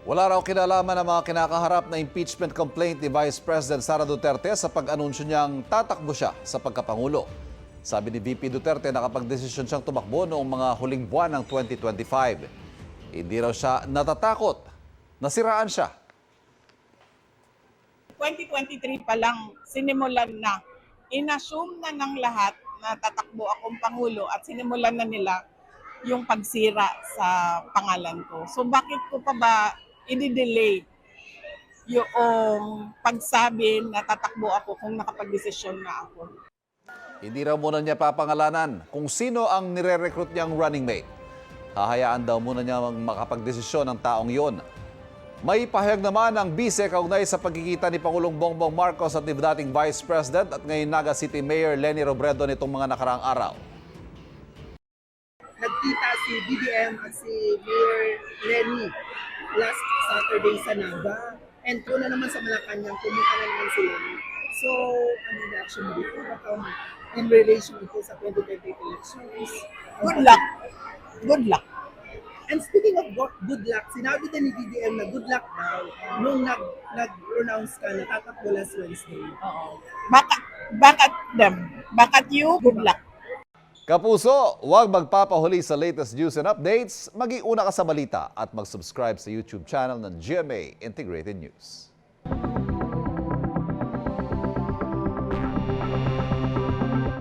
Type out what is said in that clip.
Wala raw kinalaman ang mga kinakaharap na impeachment complaint ni Vice President Sara Duterte sa pag-anunsyo niyang tatakbo siya sa pagkapangulo. Sabi ni VP Duterte, nakapagdesisyon siyang tumakbo noong mga huling buwan ng 2025. Hindi raw siya natatakot. Nasiraan siya. 2023 pa lang sinimulan na. Inassume na ng lahat na tatakbo akong Pangulo at sinimulan na nila yung pagsira sa pangalan ko. So bakit ko pa ba i-delay yung pagsabi na tatakbo ako kung nakapag-desisyon na ako? Hindi raw muna niya papangalanan kung sino ang nire-recruit niyang running mate. Hahayaan daw muna niya makapagdesisyon ng taong yon. May pahayag naman ang bise kaugnay sa pagkikita ni Pangulong Bongbong Marcos at ni dating Vice President at ngayon Naga City Mayor Leni Robredo nitong mga nakaraang araw. Nagkita si BBM at si Mayor Lenny last Saturday sa Naga. And una naman sa Malacanang, pumunta na naman sila. So, ano na action mo dito? In relation to sa 2028 elections. Good luck. Good luck. And speaking of good luck, sinabi din ni BBM na good luck daw nung nag-pronounce ka na tatakbo last Wednesday. Oo. Back at them. Back at you. Good luck. Kapuso, huwag magpapahuli sa latest news and updates. Mag-iuna ka sa balita at mag-subscribe sa YouTube channel ng GMA Integrated News.